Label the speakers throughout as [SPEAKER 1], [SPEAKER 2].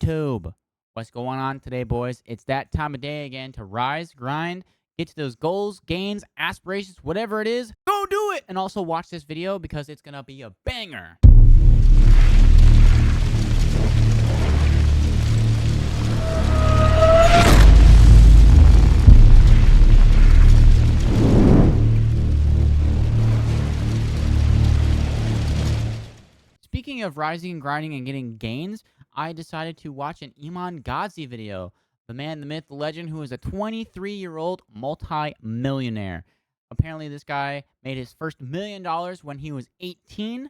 [SPEAKER 1] YouTube? What's going on today, boys? It's that time of day again to rise, grind, get to those goals, gains, aspirations, whatever it is. Go do it! And also watch this video because it's gonna be a banger. Speaking of rising and grinding and getting gains, I decided to watch an Iman Gadzhi video. The man, the myth, the legend, who is a 23-year-old multi-millionaire. Apparently, this guy made his first $1 million when he was 18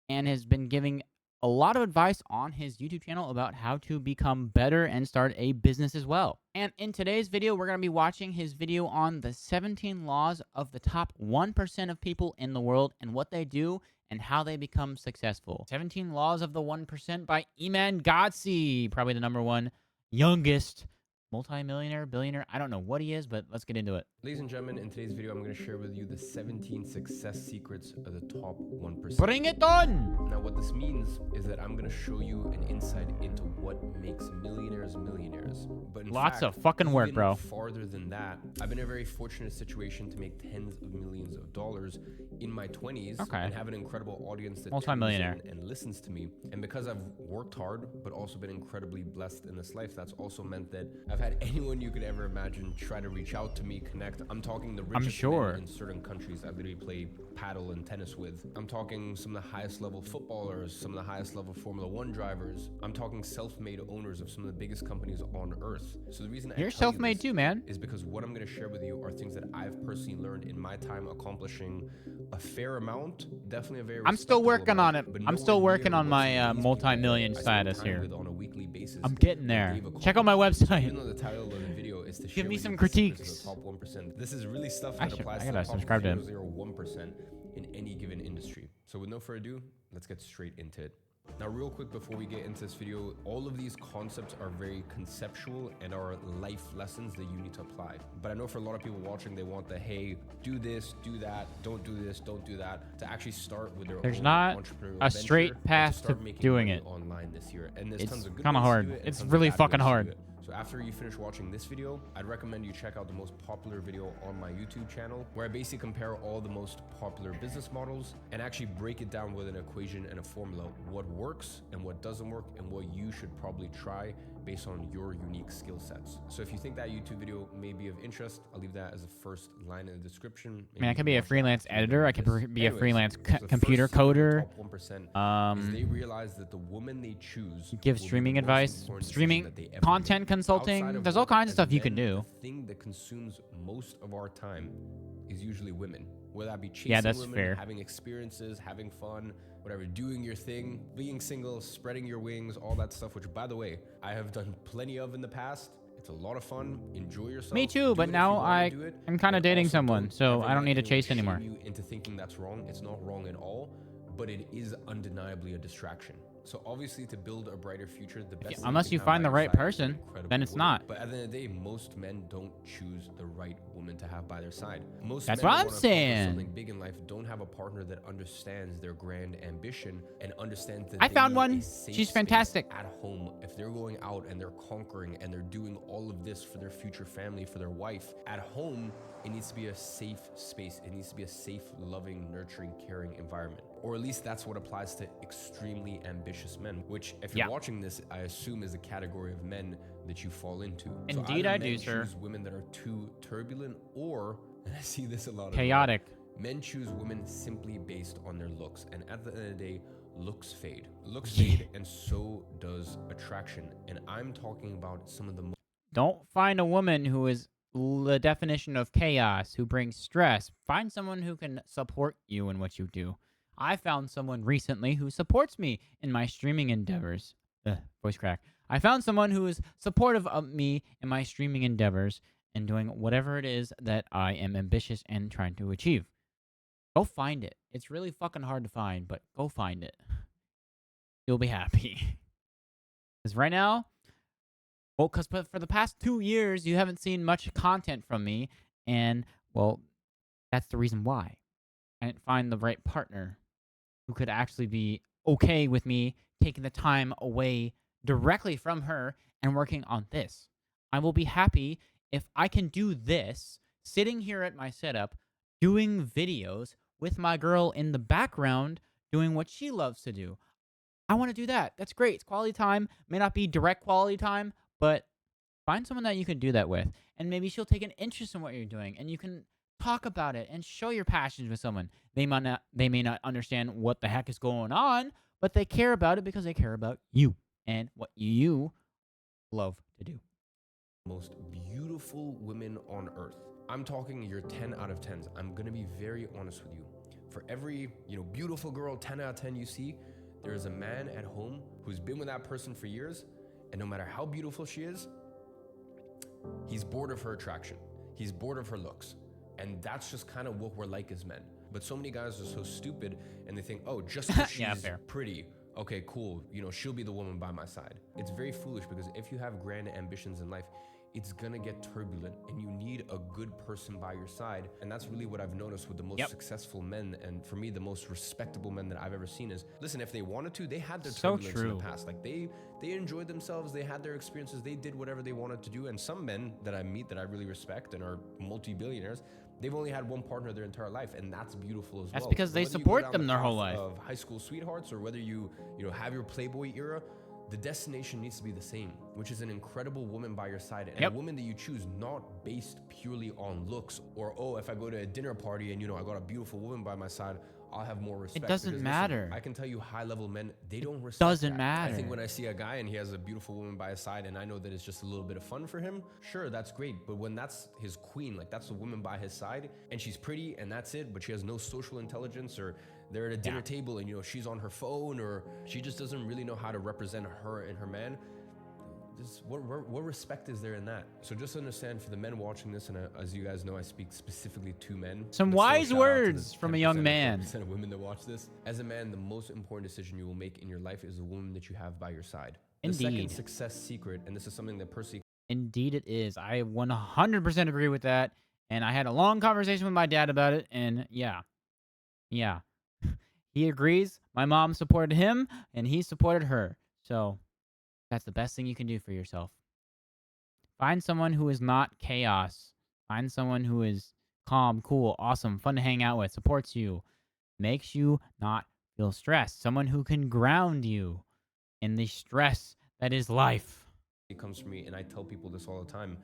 [SPEAKER 1] and has been giving a lot of advice on his YouTube channel about how to become better and start a business as well. And in today's video, we're going to be watching his video on the 17 laws of the top 1% of people in the world and what they do and how they become successful. 17 Laws of the 1% by Iman Gadzhi, probably the #1 youngest multi-millionaire, billionaire. I don't know what he is, but let's get into it.
[SPEAKER 2] Ladies and gentlemen, in today's video, I'm going to share with you the 17 success secrets of the top 1%.
[SPEAKER 1] Bring it on!
[SPEAKER 2] Now, what this means is that I'm going to show you an insight into what makes millionaires millionaires. But in
[SPEAKER 1] Lots
[SPEAKER 2] fact,
[SPEAKER 1] of fucking work, bro.
[SPEAKER 2] Farther than that, I've been in a very fortunate situation to make tens of millions of dollars in my 20s and have an incredible audience that
[SPEAKER 1] multi-millionaire
[SPEAKER 2] and listens to me. And because I've worked hard, but also been incredibly blessed in this life, that's also meant that I've had anyone you could ever imagine try to reach out to me, connect. I'm talking the richest men in certain countries I literally play paddle and tennis with. I'm talking some of the highest level footballers, some of the highest level Formula 1 drivers. I'm talking self-made owners of some of the biggest companies on earth. So the reason
[SPEAKER 1] you're self-made too, man,
[SPEAKER 2] is because what I'm going to share with you are things that I've personally learned in my time accomplishing a fair amount, definitely a very
[SPEAKER 1] I'm still working on it. I'm still working on my multi-million status here.
[SPEAKER 2] On a weekly basis.
[SPEAKER 1] I'm getting there. Check out my website.
[SPEAKER 2] Even though the title of the video is to
[SPEAKER 1] give me some critiques.
[SPEAKER 2] The top 1%. This is really stuff that applies to the top 0.01% in any given industry. So with no further ado, let's get straight into it. Now, real quick before we get into this video, all of these concepts are very conceptual and are life lessons that you need to apply. But I know for a lot of people watching, they want the, hey, do this, do that, don't do this, don't do that, to actually start with their
[SPEAKER 1] There's
[SPEAKER 2] own
[SPEAKER 1] not
[SPEAKER 2] entrepreneurial
[SPEAKER 1] a straight path to doing it.
[SPEAKER 2] Online this year. And there's
[SPEAKER 1] it's
[SPEAKER 2] tons of good
[SPEAKER 1] kind of hard. It's really fucking hard.
[SPEAKER 2] So after you finish watching this video, I'd recommend you check out the most popular video on my YouTube channel, where I basically compare all the most popular business models and actually break it down with an equation and a formula, what works and what doesn't work and what you should probably try based on your unique skill sets. So if you think that YouTube video may be of interest, I'll leave that as a first line in the description.
[SPEAKER 1] I mean, I could be a freelance editor. I could be a freelance computer coder.
[SPEAKER 2] They realize that the woman they choose
[SPEAKER 1] give streaming advice, streaming content consulting. There's all kinds of stuff you can do.
[SPEAKER 2] The thing that consumes most of our time is usually women. Whether that be chasing women, having experiences, having fun, whatever, doing your thing, being single, spreading your wings, all that stuff, which, by the way, I have done plenty of in the past. It's a lot of fun. Enjoy yourself.
[SPEAKER 1] Me too, but now I'm kind of dating someone, so I don't need to chase anymore.
[SPEAKER 2] You into thinking that's wrong. It's not wrong at all, but it is undeniably a distraction. So obviously, to build a brighter future, the best
[SPEAKER 1] unless you find the right person, then it's not.
[SPEAKER 2] But at the end of the day, most men don't choose the right woman to have by their side.
[SPEAKER 1] That's what I'm saying.
[SPEAKER 2] Something big in life don't have a partner that understands their grand ambition and understands that
[SPEAKER 1] I found one. She's fantastic.
[SPEAKER 2] At home, if they're going out and they're conquering and they're doing all of this for their future family, for their wife, at home, it needs to be a safe space. It needs to be a safe, loving, nurturing, caring environment. Or at least that's what applies to extremely ambitious men, which if you're watching this, I assume is a category of men that you fall into.
[SPEAKER 1] Indeed, I do, sir.
[SPEAKER 2] Choose women that are too turbulent, or, and I see this a lot,
[SPEAKER 1] chaotic.
[SPEAKER 2] Men choose women simply based on their looks. And at the end of the day, looks fade. Looks fade, and so does attraction. And I'm talking about some of the most...
[SPEAKER 1] Don't find a woman who is the definition of chaos, who brings stress. Find someone who can support you in what you do. I found someone recently who supports me in my streaming endeavors. Voice crack. I found someone who is supportive of me in my streaming endeavors and doing whatever it is that I am ambitious and trying to achieve. Go find it. It's really fucking hard to find, but go find it. You'll be happy. Because right now, well, because for the past 2 years, you haven't seen much content from me. And, well, that's the reason why. I didn't find the right partner who could actually be okay with me taking the time away directly from her and working on this. I will be happy if I can do this sitting here at my setup, doing videos with my girl in the background, doing what she loves to do. I want to do that. That's great. It's quality time. May not be direct quality time, but find someone that you can do that with. And maybe she'll take an interest in what you're doing and you can talk about it and show your passions with someone. They may not understand what the heck is going on, but they care about it because they care about you and what you love to do.
[SPEAKER 2] Most beautiful women on earth. I'm talking your 10 out of 10s. I'm gonna be very honest with you. For every, beautiful girl 10 out of 10 you see, there is a man at home who's been with that person for years, and no matter how beautiful she is, he's bored of her attraction. He's bored of her looks. And that's just kind of what we're like as men. But so many guys are so stupid and they think, oh, just because she's pretty, okay, cool, she'll be the woman by my side. It's very foolish because if you have grand ambitions in life, it's gonna get turbulent and you need a good person by your side. And that's really what I've noticed with the most successful men, and for me, the most respectable men that I've ever seen is, listen, if they wanted to, they had their turbulence in the past. Like they enjoyed themselves, they had their experiences, they did whatever they wanted to do. And some men that I meet that I really respect and are multi-billionaires, they've only had one partner their entire life, and that's beautiful as well.
[SPEAKER 1] That's because they support them their whole life.
[SPEAKER 2] Of high school sweethearts, or whether you have your Playboy era, the destination needs to be the same, which is an incredible woman by your side, and a woman that you choose not based purely on looks or, oh, if I go to a dinner party and I got a beautiful woman by my side, I'll have more respect.
[SPEAKER 1] It doesn't matter.
[SPEAKER 2] Listen, I can tell you high-level men, they don't respect
[SPEAKER 1] doesn't
[SPEAKER 2] that.
[SPEAKER 1] matter.
[SPEAKER 2] I think when I see a guy and he has a beautiful woman by his side and I know that it's just a little bit of fun for him, sure, that's great. But when that's his queen, like that's the woman by his side, and she's pretty and that's it, but she has no social intelligence, or they're at a dinner table and she's on her phone, or she just doesn't really know how to represent her and her man, what respect is there in that? So just understand, for the men watching this, and as you guys know, I speak specifically to men.
[SPEAKER 1] Some wise words from a young man.
[SPEAKER 2] 10% of women that watch this. As a man, the most important decision you will make in your life is the woman that you have by your side.
[SPEAKER 1] Indeed.
[SPEAKER 2] The second success secret, and this is something that personally...
[SPEAKER 1] Indeed it is. I 100% agree with that. And I had a long conversation with my dad about it, and yeah. He agrees. My mom supported him, and he supported her. So that's the best thing you can do for yourself. Find someone who is not chaos. Find someone who is calm, cool, awesome, fun to hang out with, supports you, makes you not feel stressed. Someone who can ground you in the stress that is life.
[SPEAKER 2] It comes from me, and I tell people this all the time.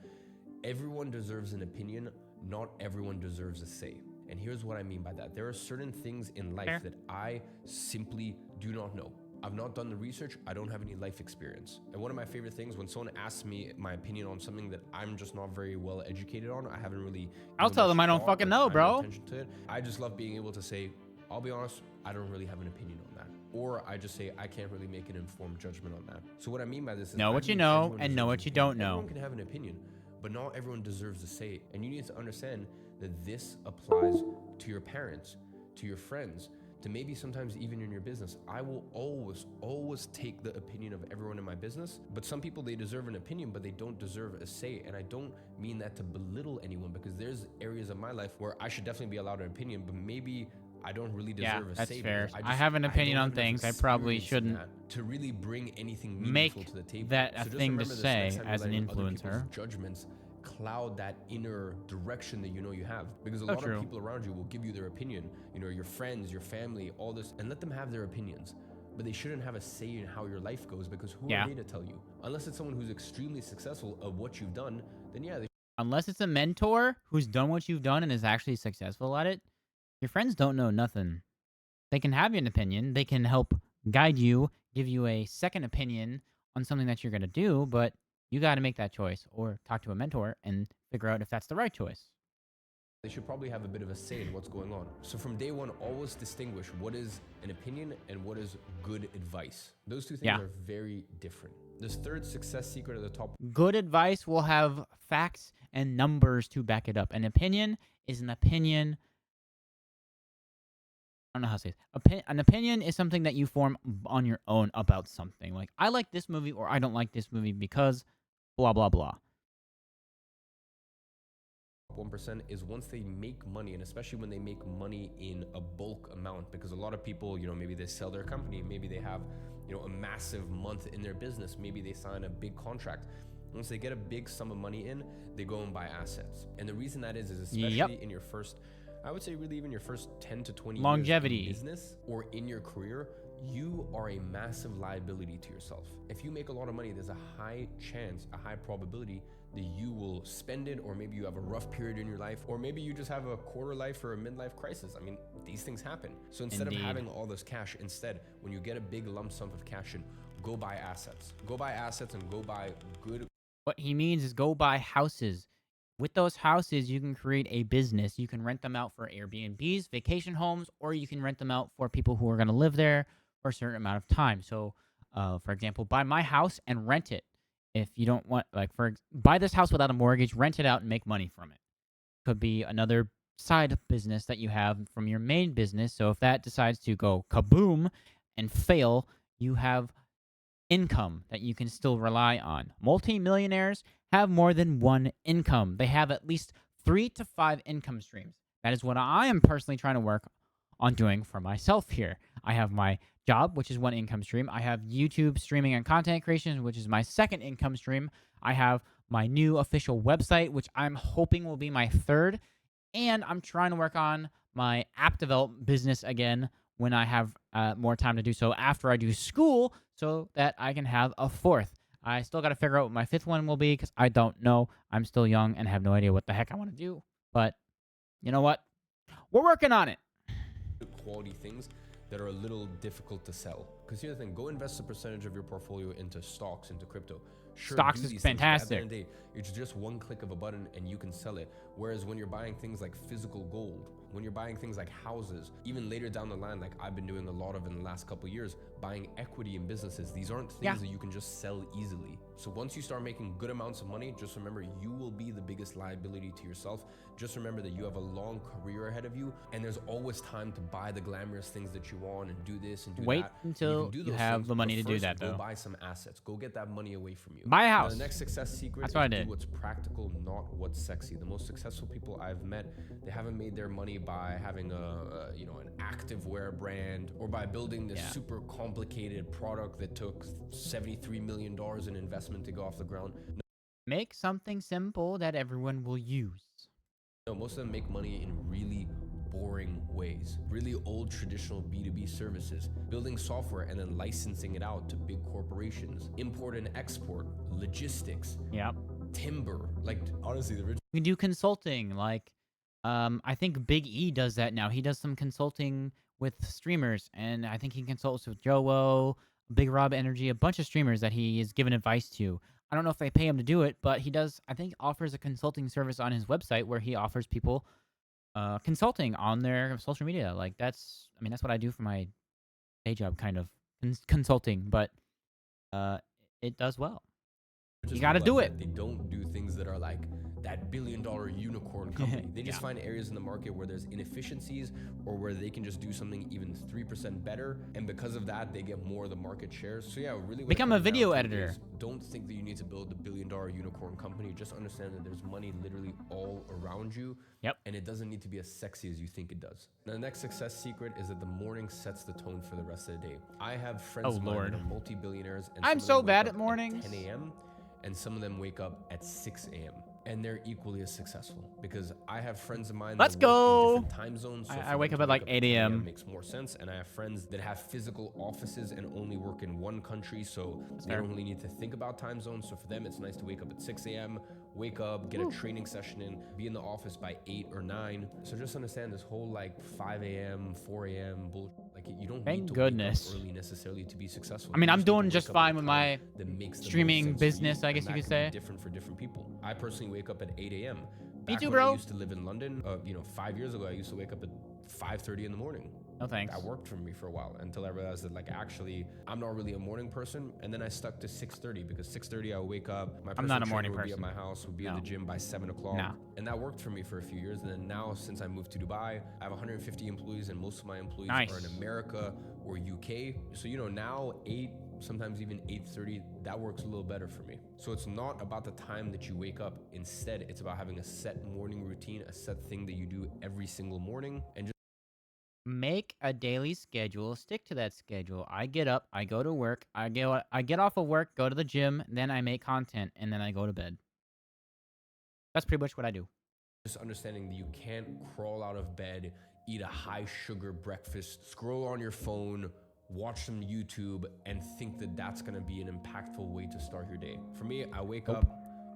[SPEAKER 2] Everyone deserves an opinion. Not everyone deserves a say. And here's what I mean by that. There are certain things in life that I simply do not know. I've not done the research. I don't have any life experience. And one of my favorite things, when someone asks me my opinion on something that I'm just not very well educated on, I haven't really...
[SPEAKER 1] I'll tell them I don't fucking know, bro.
[SPEAKER 2] Attention to it. I just love being able to say, I'll be honest, I don't really have an opinion on that. Or I just say, I can't really make an informed judgment on that. So what I mean by this is...
[SPEAKER 1] Know what you know and know what you don't know.
[SPEAKER 2] Everyone can have an opinion, but not everyone deserves to say it. And you need to understand that this applies to your parents, to your friends, to maybe sometimes even in your business. I will always take the opinion of everyone in my business, but some people, they deserve an opinion, but they don't deserve a say. And I don't mean that to belittle anyone, because there's areas of my life where I should definitely be allowed an opinion, but maybe I don't really deserve a say.
[SPEAKER 1] That's fair. I have an opinion on things I probably shouldn't
[SPEAKER 2] to really bring anything meaningful to the table.
[SPEAKER 1] That a thing to say as an influencer.
[SPEAKER 2] Judgments cloud that inner direction that you have, because a lot of people around you will give you their opinion, your friends, your family, all this, and let them have their opinions, but they shouldn't have a say in how your life goes, because who are they to tell you? Unless it's someone who's extremely successful at what you've done, then
[SPEAKER 1] unless it's a mentor who's done what you've done and is actually successful at it, your friends don't know nothing. They can have an opinion, they can help guide you, give you a second opinion on something that you're going to do, but you got to make that choice, or talk to a mentor and figure out if that's the right choice.
[SPEAKER 2] They should probably have a bit of a say in what's going on. So from day one, always distinguish what is an opinion and what is good advice. Those two things are very different. This third success secret at the top.
[SPEAKER 1] Good advice will have facts and numbers to back it up. An opinion is an opinion. I don't know how to say it. An opinion is something that you form on your own about something. Like, I like this movie, or I don't like this movie because blah, blah, blah.
[SPEAKER 2] 1% is once they make money, and especially when they make money in a bulk amount, because a lot of people, maybe they sell their company, maybe they have, a massive month in their business, maybe they sign a big contract. Once they get a big sum of money in, they go and buy assets. And the reason that is especially in your first, I would say really even your first 10 to 20
[SPEAKER 1] longevity
[SPEAKER 2] years in business or in your career, you are a massive liability to yourself. If you make a lot of money, there's a high chance, a high probability that you will spend it, or maybe you have a rough period in your life, or maybe you just have a quarter life or a midlife crisis. I mean, these things happen. So instead of having all this cash, when you get a big lump sum of cash in, go buy assets. Go buy assets and go buy good.
[SPEAKER 1] What he means is go buy houses. With those houses, you can create a business. You can rent them out for Airbnbs, vacation homes, or you can rent them out for people who are going to live there for a certain amount of time. So, for example, buy my house and rent it. If you don't want, buy this house without a mortgage, rent it out and make money from it. Could be another side business that you have from your main business. So if that decides to go kaboom and fail, you have income that you can still rely on. Multi-millionaires have more than one income. They have at least 3 to 5 income streams. That is what I am personally trying to work on doing for myself here. I have my job, which is one income stream. I have YouTube streaming and content creation, which is my second income stream. I have my new official website, which I'm hoping will be my third. And I'm trying to work on my app development business again when I have more time to do so after I do school, so that I can have a fourth. I still got to figure out what my fifth one will be because I don't know. I'm still young and have no idea what the heck I want to do. But you know what? We're working on it.
[SPEAKER 2] Quality things that are a little difficult to sell. Because here's the thing, go invest a percentage of your portfolio into stocks, into crypto. Sure,
[SPEAKER 1] stocks is fantastic.
[SPEAKER 2] At the end of the day, it's just one click of a button and you can sell it. Whereas when you're buying things like physical gold, when you're buying things like houses, even later down the line, like I've been doing a lot of in the last couple of years, buying equity in businesses, these aren't things that you can just sell easily. So once you start making good amounts of money, just remember you will be the biggest liability to yourself. Just remember that you have a long career ahead of you, and there's always time to buy the glamorous things that you want and do this and do that.
[SPEAKER 1] Wait until you have the money to do that, though.
[SPEAKER 2] Go buy some assets. Go get that money away from you.
[SPEAKER 1] Buy a house.
[SPEAKER 2] Now, the next success secret is do what's practical, not what's sexy. The most successful people I've met, they haven't made their money by having an active wear brand or by building this super complicated product that took $73 million in investment to go off the ground.
[SPEAKER 1] Make something simple that everyone will use.
[SPEAKER 2] No, most of them make money in really boring ways. Really old traditional B2B services, building software and then licensing it out to big corporations, import and export, logistics, timber. Like honestly, the rich.
[SPEAKER 1] You can do consulting. Like, I think Big E does that now. He does some consulting with streamers, and I think he consults with Joe, Big Rob Energy, a bunch of streamers that he is giving advice to. I don't know if they pay him to do it, but he does, I think, offers a consulting service on his website where he offers people consulting on their social media. Like that's what I do for my day job, kind of consulting, but it does well. You got to do it.
[SPEAKER 2] They don't do things that are like that billion-dollar unicorn company. They just find areas in the market where there's inefficiencies or where they can just do something even 3% better. And because of that, they get more of the market share. So yeah, really
[SPEAKER 1] become a video editor.
[SPEAKER 2] Don't think that you need to build a billion-dollar unicorn company. Just understand that there's money literally all around you.
[SPEAKER 1] Yep.
[SPEAKER 2] And it doesn't need to be as sexy as you think it does. Now, the next success secret is that the morning sets the tone for the rest of the day. I have friends of mine that are multi-billionaires. And
[SPEAKER 1] I'm so bad at mornings.
[SPEAKER 2] 10 a.m. and some of them wake up at 6 a.m. and they're equally as successful because I have friends of mine that work in different time zones. So
[SPEAKER 1] I wake up at like 8 a.m.
[SPEAKER 2] Makes more sense. And I have friends that have physical offices and only work in one country, so they don't really need to think about time zones. So for them, it's nice to wake up at 6 a.m., wake up, get a training session in, be in the office by 8 or 9. So just understand this whole like 5 a.m., 4 a.m. bullshit. Like you don't need to wake up early necessarily to be successful.
[SPEAKER 1] I mean, I'm doing just fine with my streaming business, I guess you could say.
[SPEAKER 2] Different for different people. I personally wake up at 8 a.m.
[SPEAKER 1] Me too, bro.
[SPEAKER 2] I used to live in London, 5 years ago, I used to wake up at 5:30 in the morning.
[SPEAKER 1] No thanks.
[SPEAKER 2] That worked for me for a while until I realized that like actually I'm not really a morning person, and then I stuck to 6:30 because 6:30 I would wake up. My
[SPEAKER 1] I'm not a morning
[SPEAKER 2] would
[SPEAKER 1] person.
[SPEAKER 2] Be at my house, would be in the gym by 7 o'clock, and that worked for me for a few years. And then now, since I moved to Dubai, I have 150 employees, and most of my employees are in America or UK. So now 8, sometimes even 8:30, that works a little better for me. So it's not about the time that you wake up. Instead, it's about having a set morning routine, a set thing that you do every single morning, and just
[SPEAKER 1] Make a daily schedule. Stick to that schedule. I get up. I go to work. I get off of work. Go to the gym. Then I make content, and then I go to bed. That's pretty much what I do.
[SPEAKER 2] understanding that you can't crawl out of bed, eat a high sugar breakfast, scroll on your phone, watch some YouTube, and think that that's gonna be an impactful way to start your day. For me, I wake up,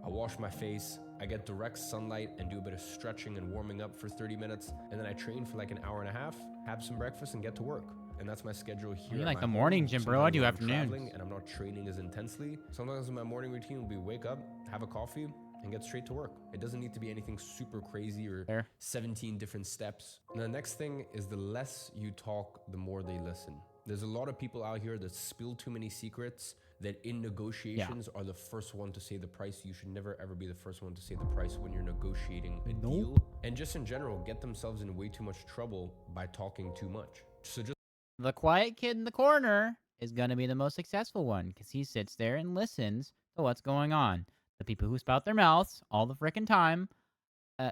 [SPEAKER 2] I wash my face, I get direct sunlight and do a bit of stretching and warming up for 30 minutes, and then I train for like an hour and a half, have some breakfast, and get to work. And that's my schedule here.
[SPEAKER 1] You like the morning gym, bro? I do afternoons.
[SPEAKER 2] And I'm not training as intensely. Sometimes my morning routine will be wake up, have a coffee, and get straight to work. It doesn't need to be anything super crazy or 17 different steps. And the next thing is the less you talk, the more they listen. There's a lot of people out here that spill too many secrets, that in negotiations are the first one to say the price. You should never ever be the first one to say the price when you're negotiating a deal. And just in general, get themselves in way too much trouble by talking too much. So just
[SPEAKER 1] the quiet kid in the corner is going to be the most successful one because he sits there and listens to what's going on. The people who spout their mouths all the frickin' time,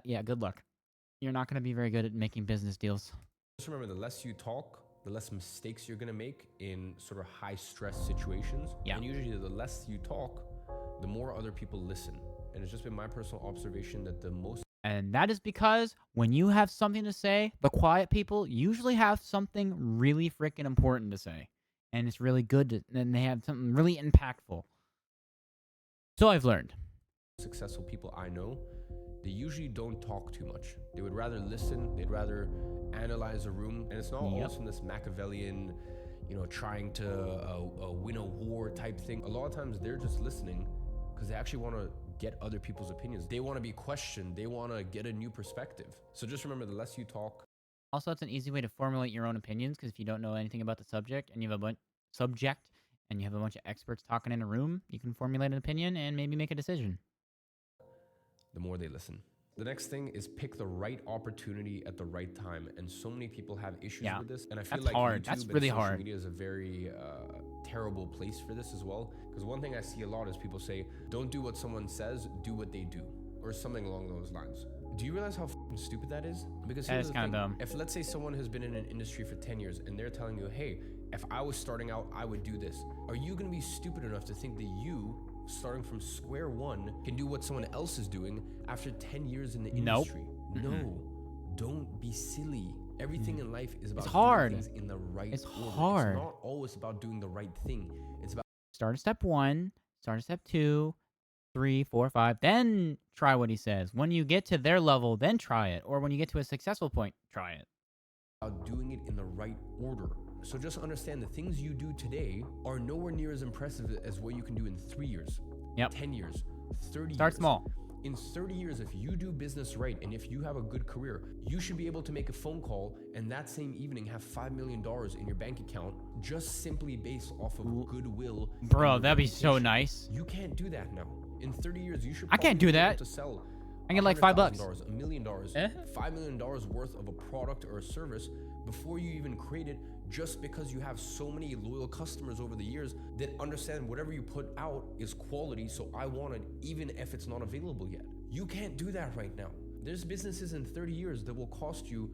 [SPEAKER 1] yeah, good luck. You're not going to be very good at making business deals.
[SPEAKER 2] Just remember, the less you talk, the less mistakes you're going to make in sort of high stress situations. And usually the less you talk, the more other people listen. And it's just been my personal observation that the most...
[SPEAKER 1] And that is because when you have something to say, the quiet people usually have something really freaking important to say. And it's really good, and they have something really impactful. So I've learned.
[SPEAKER 2] Successful people I know, they usually don't talk too much. They would rather listen. They'd rather analyze a room. And it's not always from this Machiavellian, trying to win a war type thing. A lot of times they're just listening because they actually want to get other people's opinions. They want to be questioned. They want to get a new perspective. So just remember, the less you talk.
[SPEAKER 1] Also, it's an easy way to formulate your own opinions because if you don't know anything about the subject and you have a bunch of experts talking in a room, you can formulate an opinion and maybe make a decision.
[SPEAKER 2] The more they listen. The next thing is pick the right opportunity at the right time. And so many people have issues with this. And I feel
[SPEAKER 1] that's
[SPEAKER 2] like
[SPEAKER 1] hard.
[SPEAKER 2] YouTube
[SPEAKER 1] That's really
[SPEAKER 2] and social
[SPEAKER 1] hard.
[SPEAKER 2] media is a very terrible place for this as well. Because one thing I see a lot is people say, don't do what someone says, do what they do. Or something along those lines. Do you realize how stupid that is? Because
[SPEAKER 1] that is kind of dumb.
[SPEAKER 2] If let's say someone has been in an industry for 10 years and they're telling you, hey, if I was starting out, I would do this. Are you going to be stupid enough to think that you, starting from square one, can do what someone else is doing after 10 years in the industry? No, don't be silly. Everything in life is about doing things in the right order. It's not always about doing the right thing. It's about
[SPEAKER 1] start at step 1, start at step 2, 3, 4, 5, then try what he says. When you get to their level, then try it. Or when you get to a successful point, try it.
[SPEAKER 2] About doing it in the right order. So just understand the things you do today are nowhere near as impressive as what you can do in 3 years, 10 years, 30 years.
[SPEAKER 1] Start small.
[SPEAKER 2] In 30 years, if you do business right and if you have a good career, you should be able to make a phone call and that same evening have $5 million in your bank account just simply based off of goodwill.
[SPEAKER 1] Bro, that'd be so nice.
[SPEAKER 2] You can't do that now. In 30 years, you should
[SPEAKER 1] I can't do that.
[SPEAKER 2] to sell
[SPEAKER 1] I get like $5.
[SPEAKER 2] $1 million, $5 million worth of a product or a service before you even create it, just because you have so many loyal customers over the years that understand whatever you put out is quality, so I want it even if it's not available yet. You can't do that right now. There's businesses in 30 years that will cost you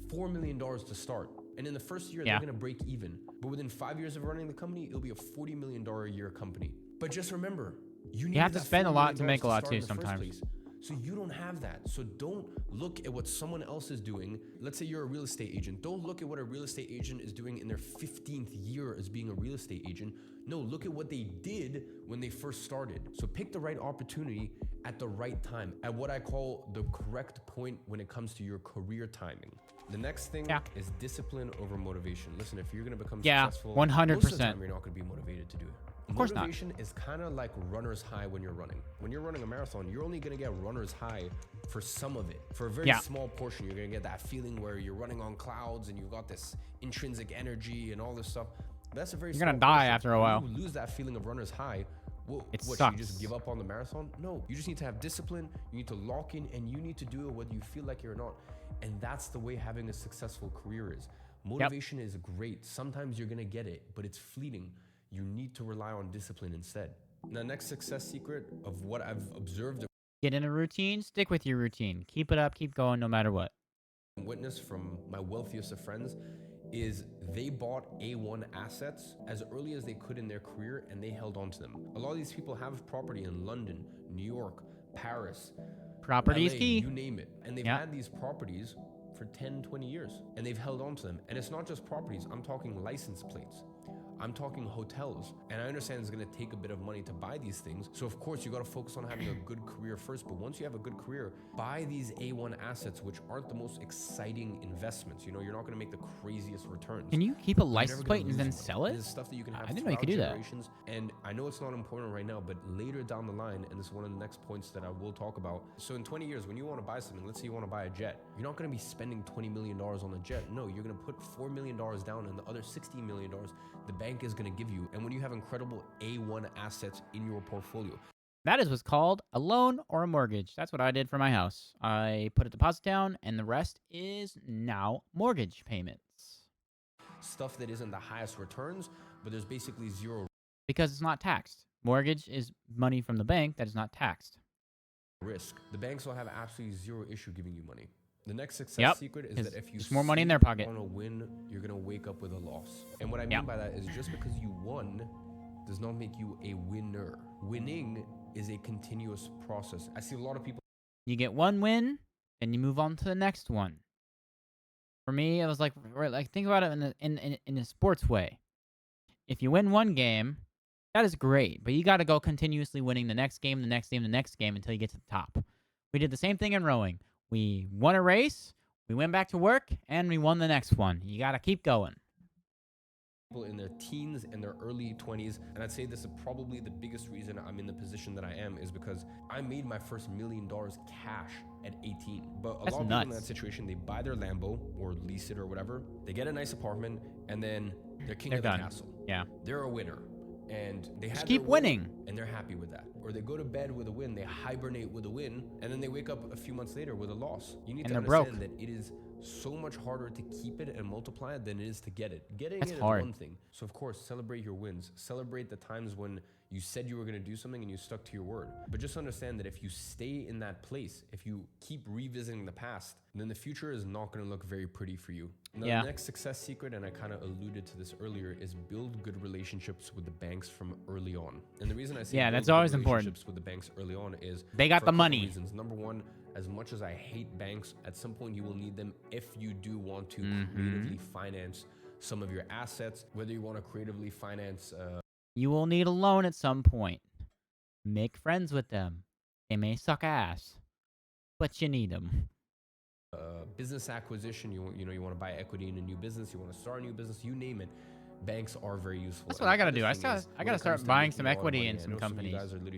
[SPEAKER 2] $4 million to start. And in the first year, they're going to break even. But within 5 years of running the company, it'll be a $40 million a year company. But just remember, you
[SPEAKER 1] have to spend a lot to make a lot too sometimes.
[SPEAKER 2] So you don't have that. So don't look at what someone else is doing. Let's say you're a real estate agent. Don't look at what a real estate agent is doing in their 15th year as being a real estate agent. No, look at what they did when they first started. So pick the right opportunity at the right time, at what I call the correct point when it comes to your career timing. The next thing is discipline over motivation. Listen, if you're going to become successful,
[SPEAKER 1] 100%.
[SPEAKER 2] Most of the time you're not going to be motivated to do it.
[SPEAKER 1] Of course not.
[SPEAKER 2] Motivation is kind of like runner's high when you're running. When you're running a marathon, you're only going to get runner's high for some of it. For a very small portion, you're going to get that feeling where you're running on clouds and you've got this intrinsic energy and all this stuff. But that's a very
[SPEAKER 1] You're going to die after a while.
[SPEAKER 2] You lose that feeling of runner's high. Well,
[SPEAKER 1] it
[SPEAKER 2] what,
[SPEAKER 1] sucks.
[SPEAKER 2] you just give up on the marathon? No, you just need to have discipline. You need to lock in and you need to do it whether you feel like it or not. And that's the way having a successful career is. Motivation is great. Sometimes you're going to get it, but it's fleeting. You need to rely on discipline instead. The next success secret of what I've observed
[SPEAKER 1] Get in a routine, stick with your routine. Keep it up, keep going no matter what.
[SPEAKER 2] and witnessed from my wealthiest of friends is they bought A1 assets as early as they could in their career and they held on to them. A lot of these people have property in London, New York, Paris,
[SPEAKER 1] Property is
[SPEAKER 2] LA,
[SPEAKER 1] key.
[SPEAKER 2] you name it. And they've had these properties for 10, 20 years and they've held on to them. And it's not just properties, I'm talking license plates. I'm talking hotels. And I understand it's gonna take a bit of money to buy these things. So of course you gotta focus on having a good career first. But once you have a good career, buy these A1 assets, which aren't the most exciting investments. You know, you're not gonna make the craziest returns.
[SPEAKER 1] Can you keep a license plate and then sell it?
[SPEAKER 2] This is stuff that you can have
[SPEAKER 1] I didn't know you could do that.
[SPEAKER 2] And I know it's not important right now, but later down the line, and this is one of the next points that I will talk about. So in 20 years, when you wanna buy something, let's say you wanna buy a jet, you're not gonna be spending $20 million on a jet. No, you're gonna put $4 million down and the other $16 million the bank is gonna give you. And when you have incredible A1 assets in your portfolio.
[SPEAKER 1] That is what's called a loan or a mortgage. That's what I did for my house. I put a deposit down, and the rest is now mortgage payments.
[SPEAKER 2] Stuff that isn't the highest returns, but there's basically zero
[SPEAKER 1] because it's not taxed. Mortgage is money from the bank that is not taxed.
[SPEAKER 2] Risk. The banks will have absolutely zero issue giving you money. The next success secret is that if you
[SPEAKER 1] just more money in their pocket
[SPEAKER 2] on a win, you're gonna wake up with a loss. And what I mean by that is just because you won does not make you a winner. Winning is a continuous process. I see a lot of people.
[SPEAKER 1] You get one win, and you move on to the next one. For me, it was like think about it in a sports way. If you win one game, that is great, but you got to go continuously winning the next game, the next game, the next game until you get to the top. We did the same thing in rowing. We won a race, we went back to work, and we won the next one. You got to keep going.
[SPEAKER 2] People in their teens and their early 20s, and I'd say this is probably the biggest reason I'm in the position that I am, is because I made my first $1 million cash at 18. But a lot of people in that situation, they buy their Lambo or lease it or whatever, they get a nice apartment, and then they're king of the castle.
[SPEAKER 1] Yeah.
[SPEAKER 2] They're a winner. And they
[SPEAKER 1] just keep winning,
[SPEAKER 2] and they're happy with that. Or they go to bed with a win, they hibernate with a win, and then they wake up a few months later with a loss. You need to understand that it is so much harder to keep it and multiply it than it is to get it. Getting it is one thing. So of course, celebrate your wins. Celebrate the times when you said you were going to do something and you stuck to your word. But just understand that if you stay in that place, if you keep revisiting the past, then the future is not going to look very pretty for you. Now, the next success secret, and I kind of alluded to this earlier, is build good relationships with the banks from early on. And the reason I say
[SPEAKER 1] that's always important
[SPEAKER 2] with the banks early on is
[SPEAKER 1] they got the money.
[SPEAKER 2] Reasons. Number one, as much as I hate banks, at some point you will need them if you do want to creatively finance some of your assets, whether you want to creatively finance.
[SPEAKER 1] You will need a loan at some point. Make friends with them. They may suck ass, but you need them.
[SPEAKER 2] Business acquisition, you want to buy equity in a new business, you want to start a new business, you name it. Banks are very useful.
[SPEAKER 1] That's what I gotta do. I gotta start buying some equity in some companies.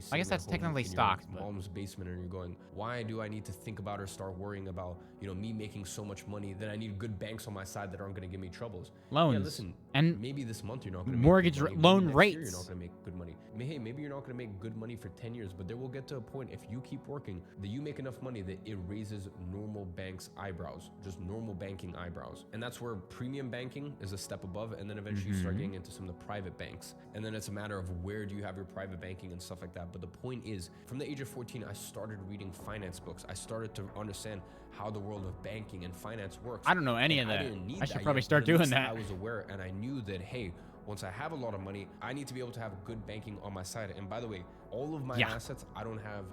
[SPEAKER 1] I guess that's technically stocks.
[SPEAKER 2] Mom's basement, and you're going, why do I need to think about or start worrying about me making so much money that I need good banks on my side that aren't going to give me troubles?
[SPEAKER 1] Loans.
[SPEAKER 2] Yeah, listen,
[SPEAKER 1] and
[SPEAKER 2] maybe this month you're not going to
[SPEAKER 1] mortgage loan rates.
[SPEAKER 2] You're not going to make good money. Hey, maybe you're not going to make good money for 10 years, but there will get to a point if you keep working that you make enough money that it raises normal banks' eyebrows, just normal banking eyebrows, and that's where premium banking is a step above, and then eventually you start getting into some of the private banks, and then it's a matter of where do you have your private banking and stuff like that. But the point is, from the age of 14, I started reading finance books. I started to understand how the world of banking and finance works.
[SPEAKER 1] I don't know any of that. I should probably start doing that.
[SPEAKER 2] I was aware, and I knew that, hey, once I have a lot of money, I need to be able to have good banking on my side. And by the way, all of my assets, I don't have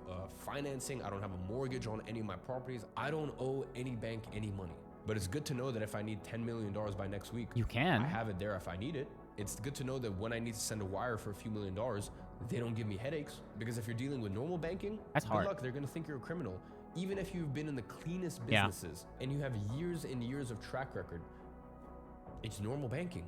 [SPEAKER 2] financing. I don't have a mortgage on any of my properties. I don't owe any bank any money. But it's good to know that if I need $10 million by next week,
[SPEAKER 1] you can.
[SPEAKER 2] I have it there if I need it. It's good to know that when I need to send a wire for a few $1 million, they don't give me headaches. Because if you're dealing with normal banking,
[SPEAKER 1] that's hard.
[SPEAKER 2] Good luck. They're going to think you're a criminal. Even if you've been in the cleanest businesses and you have years and years of track record, it's normal banking.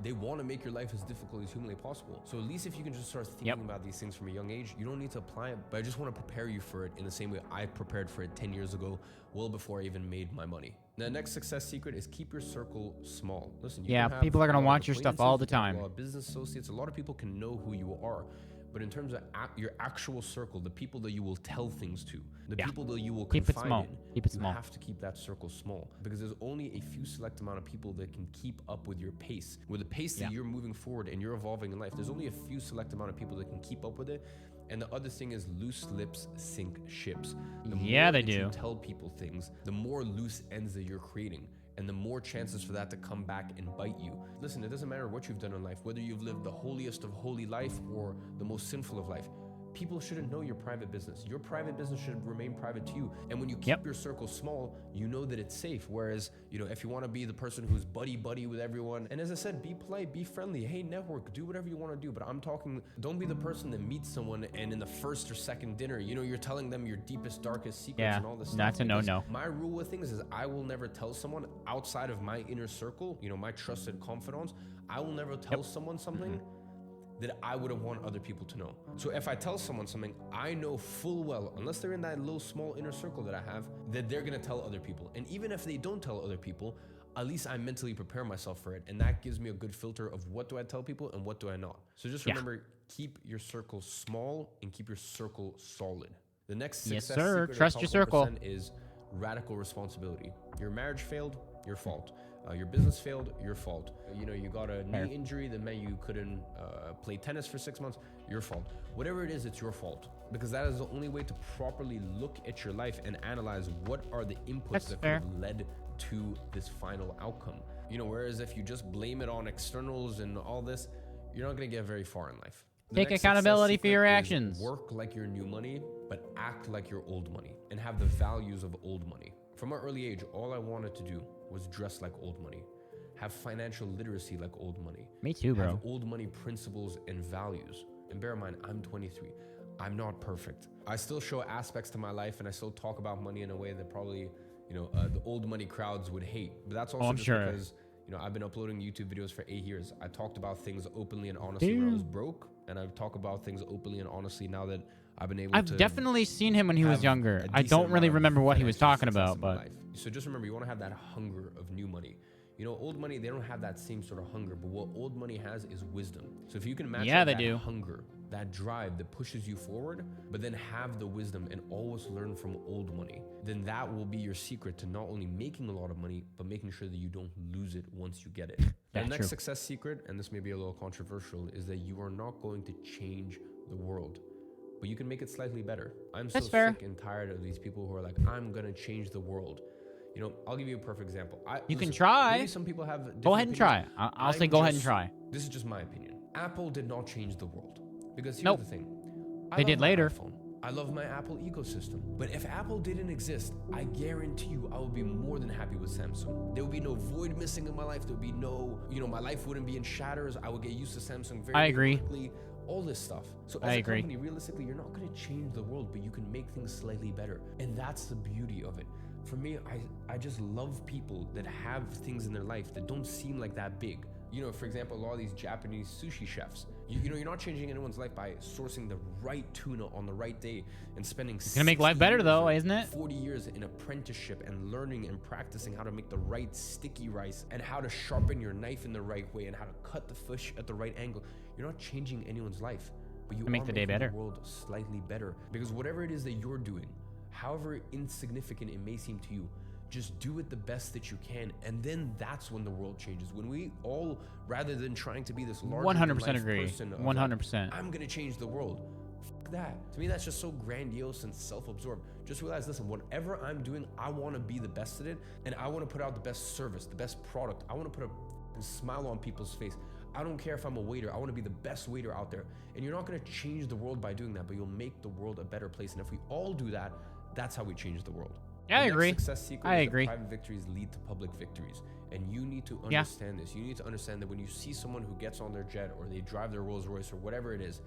[SPEAKER 2] They want to make your life as difficult as humanly possible. So at least if you can just start thinking about these things from a young age, you don't need to apply it, but I just want to prepare you for it in the same way I prepared for it 10 years ago, well before I even made my money. The next success secret is keep your circle small. Listen,
[SPEAKER 1] people are going to want your stuff all the time.
[SPEAKER 2] Business associates, a lot of people can know who you are, But in terms of your actual circle, the people that you will tell things to, the people that you will
[SPEAKER 1] keep it
[SPEAKER 2] confide
[SPEAKER 1] small.
[SPEAKER 2] in,
[SPEAKER 1] Keep it small.
[SPEAKER 2] you have to keep that circle small, because there's only a few select amount of people that can keep up with your pace, with the pace that you're moving forward and you're evolving in life. There's only a few select amount of people that can keep up with it. And the other thing is, loose lips sink ships. The more
[SPEAKER 1] they
[SPEAKER 2] that
[SPEAKER 1] do.
[SPEAKER 2] you tell people things, the more loose ends that you're creating, and the more chances for that to come back and bite you. Listen, it doesn't matter what you've done in life, whether you've lived the holiest of holy life or the most sinful of life. People shouldn't know your private business. Your private business should remain private to you. And when you keep your circle small, you know that it's safe. Whereas, you know, if you want to be the person who's buddy with everyone, and as I said, be polite, be friendly, hey, network, do whatever you want to do. But I'm talking, don't be the person that meets someone and in the first or second dinner, you know, you're telling them your deepest, darkest secrets and all this stuff.
[SPEAKER 1] That's a no-no.
[SPEAKER 2] My rule with things is I will never tell someone outside of my inner circle, you know, my trusted confidants, I will never tell someone something that I wouldn't want other people to know. So if I tell someone something, I know full well, unless they're in that little small inner circle that I have, that they're gonna tell other people. And even if they don't tell other people, at least I mentally prepare myself for it. And that gives me a good filter of what do I tell people and what do I not. So just remember, keep your circle small and keep your circle solid. The next success secret
[SPEAKER 1] Trust your circle
[SPEAKER 2] is radical responsibility. Your marriage failed, your fault. Your business failed, your fault. You know, you got a knee injury that meant you couldn't play tennis for 6 months, your fault. Whatever it is, it's your fault. Because that is the only way to properly look at your life and analyze what are the inputs that could have led to this final outcome. You know, whereas if you just blame it on externals and all this, you're not going to get very far in life.
[SPEAKER 1] Take accountability for your actions.
[SPEAKER 2] Work like your new money, but act like your old money and have the values of old money. From an early age, all I wanted to do was dress like old money, have financial literacy like old money.
[SPEAKER 1] Me too, bro.
[SPEAKER 2] Have old money principles and values. And bear in mind, I'm 23. I'm not perfect. I still show aspects to my life and I still talk about money in a way that probably, you know, the old money crowds would hate. But that's also because, you know, I've been uploading YouTube videos for 8 years. I talked about things openly and honestly when I was broke, and I've talked about things openly and honestly now that I've been able to.
[SPEAKER 1] I've definitely seen him when he was younger. I don't really remember what he was talking about, but.
[SPEAKER 2] So just remember, you want to have that hunger of new money. You know, old money, they don't have that same sort of hunger, but what old money has is wisdom. So if you can match that hunger, that drive that pushes you forward, but then have the wisdom and always learn from old money, then that will be your secret to not only making a lot of money, but making sure that you don't lose it once you get it. The next success secret, and this may be a little controversial, is that you are not going to change the world, but you can make it slightly better. I'm so sick and tired of these people who are like, I'm going to change the world. You know, I'll give you a perfect example.
[SPEAKER 1] You can try.
[SPEAKER 2] Maybe some people have.
[SPEAKER 1] Go ahead and try. I'll say go ahead and try.
[SPEAKER 2] This is just my opinion. Apple did not change the world. Because here's the thing.
[SPEAKER 1] They did later.
[SPEAKER 2] iPhone. I love my Apple ecosystem. But if Apple didn't exist, I guarantee you I would be more than happy with Samsung. There would be no void missing in my life. There would be no, you know, my life wouldn't be in shatters. I would get used to Samsung very quickly. All this stuff. So as a company, realistically, you're not going to change the world, but you can make things slightly better. And that's the beauty of it. For me, I just love people that have things in their life that don't seem like that big. You know, for example, a lot of these Japanese sushi chefs, you know, you're not changing anyone's life by sourcing the right tuna on the right day and spending
[SPEAKER 1] it's gonna make life better though, isn't it?
[SPEAKER 2] 40 years in apprenticeship and learning and practicing how to make the right sticky rice and how to sharpen your knife in the right way and how to cut the fish at the right angle. You're not changing anyone's life, but you
[SPEAKER 1] make the day better.
[SPEAKER 2] The world slightly better, because whatever it is that you're doing, however insignificant it may seem to you, just do it the best that you can, and then that's when the world changes. When we all, rather than trying to be this larger
[SPEAKER 1] 100% agree.
[SPEAKER 2] person of
[SPEAKER 1] 100%.
[SPEAKER 2] Like, I'm gonna change the world. Fuck that. To me, that's just so grandiose and self-absorbed. Just realize, listen, whatever I'm doing, I want to be the best at it, and I want to put out the best service, the best product. I want to put a smile on people's face. I don't care if I'm a waiter. I want to be the best waiter out there. And you're not going to change the world by doing that, but you'll make the world a better place. And if we all do that, that's how we change the world.
[SPEAKER 1] Yeah, I agree.
[SPEAKER 2] Success secret is that private victories lead to public victories. And you need to understand this. You need to understand that when you see someone who gets on their jet or they drive their Rolls Royce or whatever it is,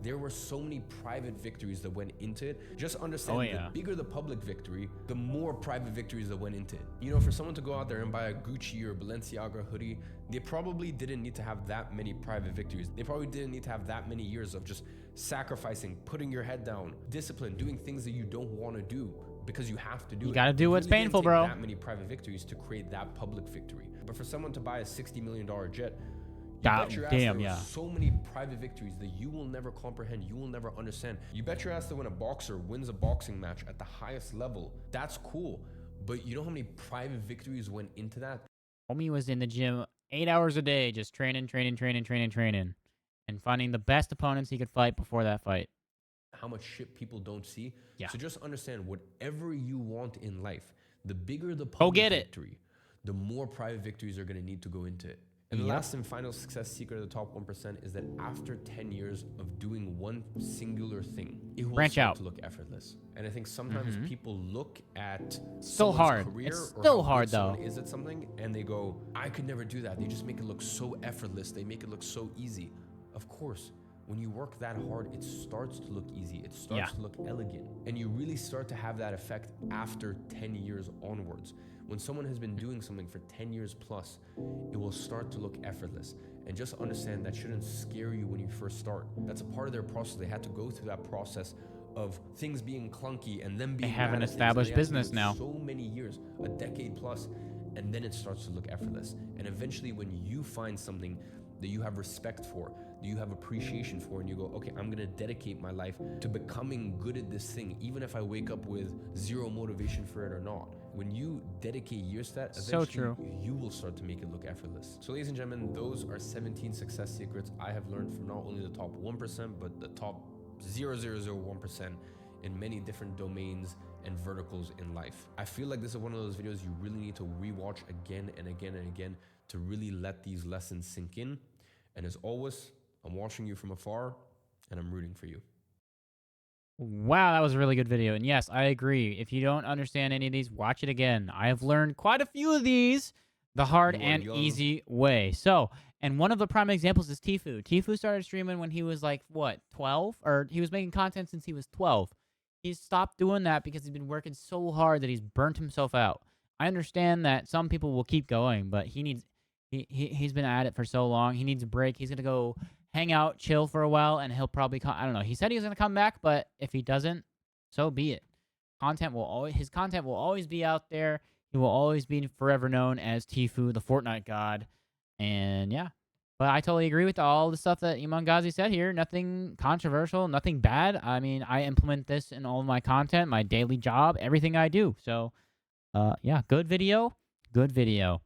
[SPEAKER 2] there were so many private victories that went into it. Just understand the bigger the public victory, the more private victories that went into it. You know, for someone to go out there and buy a Gucci or Balenciaga hoodie, they probably didn't need to have that many private victories. They probably didn't need to have that many years of just sacrificing, putting your head down, discipline, doing things that you don't want to do because you have to do it.
[SPEAKER 1] You gotta do what's painful, bro.
[SPEAKER 2] That many private victories to create that public victory. But for someone to buy a $60 million jet, You bet your ass
[SPEAKER 1] Damn,
[SPEAKER 2] there are
[SPEAKER 1] yeah.
[SPEAKER 2] so many private victories that you will never comprehend, you will never understand. You bet your ass that when a boxer wins a boxing match at the highest level, that's cool. But you know how many private victories went into that?
[SPEAKER 1] Homie was in the gym 8 hours a day, just training, and finding the best opponents he could fight before that fight.
[SPEAKER 2] How much shit people don't see.
[SPEAKER 1] Yeah.
[SPEAKER 2] So just understand, whatever you want in life, the bigger the
[SPEAKER 1] Go
[SPEAKER 2] public
[SPEAKER 1] get it.
[SPEAKER 2] victory, the more private victories are going to need to go into it. And the last and final success secret of the top 1% is that after 10 years of doing one singular thing, it will start to look effortless. And I think sometimes people look at
[SPEAKER 1] Still hard.
[SPEAKER 2] career
[SPEAKER 1] It's
[SPEAKER 2] or
[SPEAKER 1] still
[SPEAKER 2] how
[SPEAKER 1] hard
[SPEAKER 2] good someone
[SPEAKER 1] though.
[SPEAKER 2] is at something, and they go, I could never do that. They just make it look so effortless. They make it look so easy. Of course, when you work that hard, it starts to look easy. It starts to look elegant. And you really start to have that effect after 10 years onwards. When someone has been doing something for 10 years plus, it will start to look effortless. And just understand that shouldn't scare you when you first start. That's a part of their process. They had to go through that process of things being clunky and then being
[SPEAKER 1] They have an established business now.
[SPEAKER 2] So many years, a decade plus, and then it starts to look effortless. And eventually when you find something that you have respect for, that you have appreciation for, and you go, okay, I'm gonna dedicate my life to becoming good at this thing, even if I wake up with zero motivation for it or not. When you dedicate years to that, eventually you will start to make it look effortless. So ladies and gentlemen, those are 17 success secrets I have learned from not only the top 1%, but the top 0.001% in many different domains and verticals in life. I feel like this is one of those videos you really need to rewatch again and again and again to really let these lessons sink in. And as always, I'm watching you from afar and I'm rooting for you.
[SPEAKER 1] Wow, that was a really good video. And yes, I agree. If you don't understand any of these, watch it again. I have learned quite a few of these the hard and easy way. So, and one of the prime examples is Tfue. Tfue started streaming when he was like, what, 12? Or he was making content since he was 12. He's stopped doing that because he's been working so hard that he's burnt himself out. I understand that some people will keep going, but he's been at it for so long. He needs a break. He's going to go hang out, chill for a while, and he'll probably I don't know. He said he was going to come back, but if he doesn't, so be it. His content will always be out there. He will always be forever known as Tfue, the Fortnite god. And yeah. But I totally agree with all the stuff that Iman Gadzhi said here. Nothing controversial, nothing bad. I mean, I implement this in all of my content, my daily job, everything I do. So, yeah, good video. Good video.